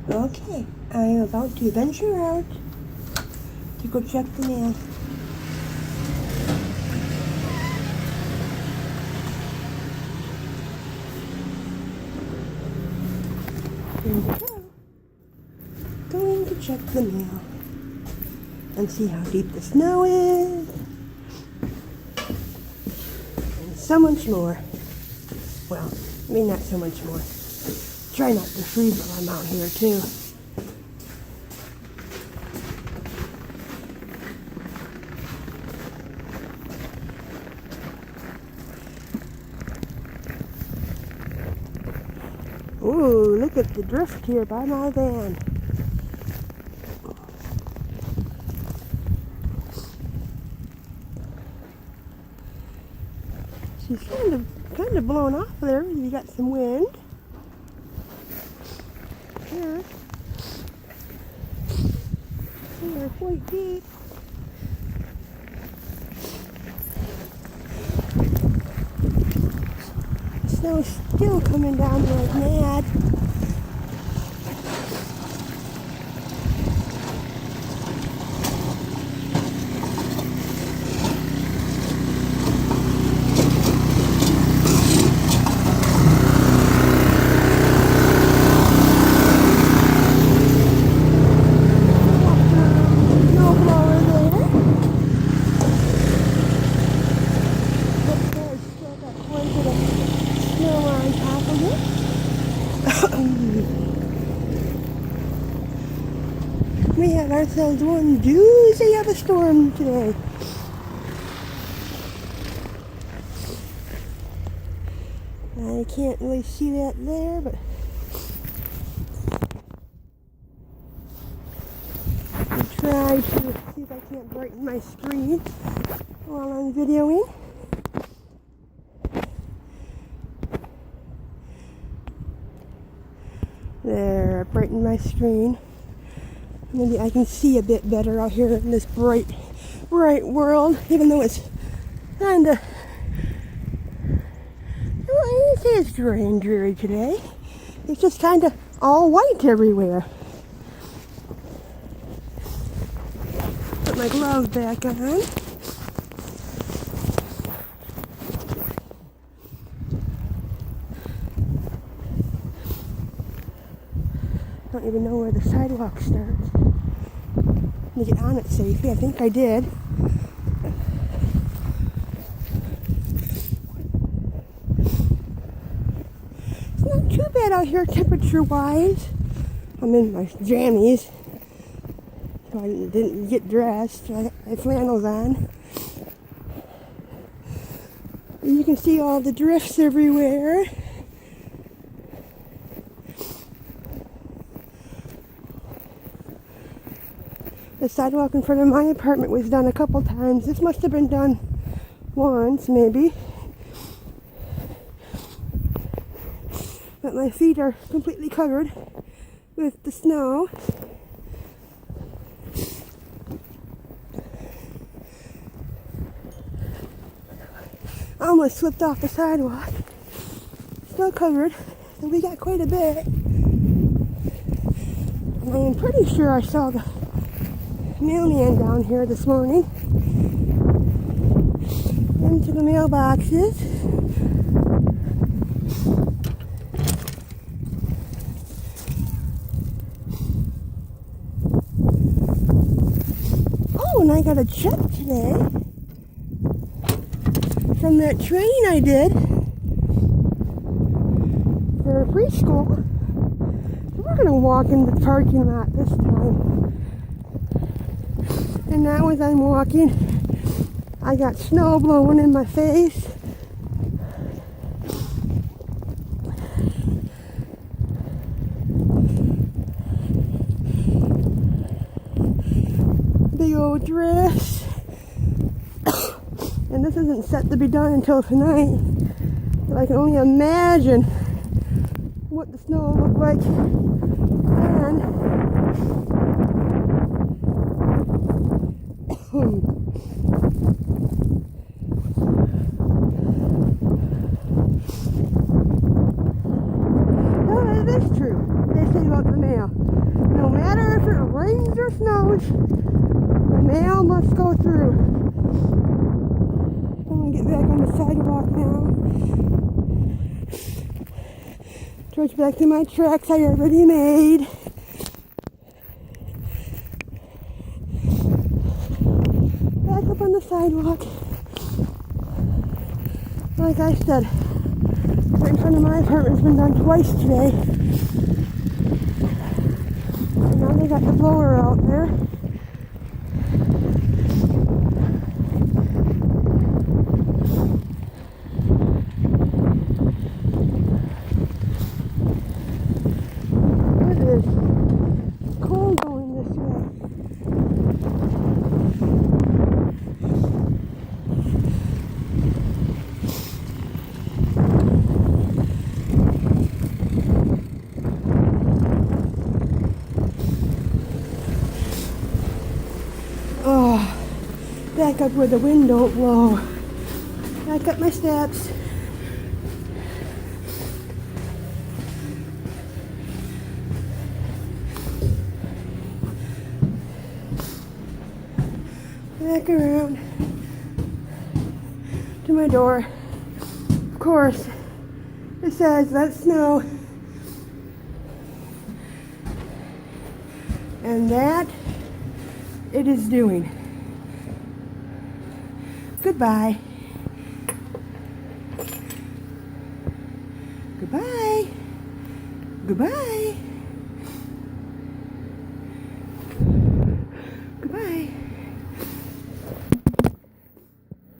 Okay, I am about to venture out to go check the mail. Here we go. Going to check the mail and see how deep the snow is. And so much more. Well, not so much more. Try not to freeze while I'm out here too. Ooh, look at the drift here by my van. She's kind of blown off there. You got some wind. Here. They're quite deep. The snow's still coming down like mad. We have ourselves one doozy of a storm today. I can't really see that there, but I'll try to see if I can't brighten my screen while I'm videoing. There, I brightened my screen. Maybe I can see a bit better out here in this bright world, even though it's kind of, well, I say it's dry and dreary today. It's just kind of all white everywhere. Put my gloves back on. I don't even know where the sidewalk starts. To get on it safely. I think I did. It's not too bad out here temperature-wise. I'm in my jammies, so I didn't get dressed. I had flannels on. And you can see all the drifts everywhere. The sidewalk in front of my apartment was done a couple times. This must have been done once, maybe. But my feet are completely covered with the snow. I almost slipped off the sidewalk. Still covered, and we got quite a bit. And I am pretty sure I saw the mailman down here this morning. Into the mailboxes. Oh, and I got a check today from that training I did for preschool. We're gonna walk in the parking lot this time. And now as I'm walking, I got snow blowing in my face. Big old drifts. And this isn't set to be done until tonight. But I can only imagine what the snow will look like then. Oh, it is true. They say about the mail. No matter if it rains or snows, the mail must go through. I'm gonna get back on the sidewalk now. Towards back to my tracks I already made. Back up on the sidewalk. Like I said, right in front of my apartment's been done twice today. And now they got the blower out there. It is cold going this way. Oh, back up where the wind don't blow. Back up my steps. Back around to my door. Of course, it says let snow. And that it is doing. Goodbye. Goodbye. Goodbye.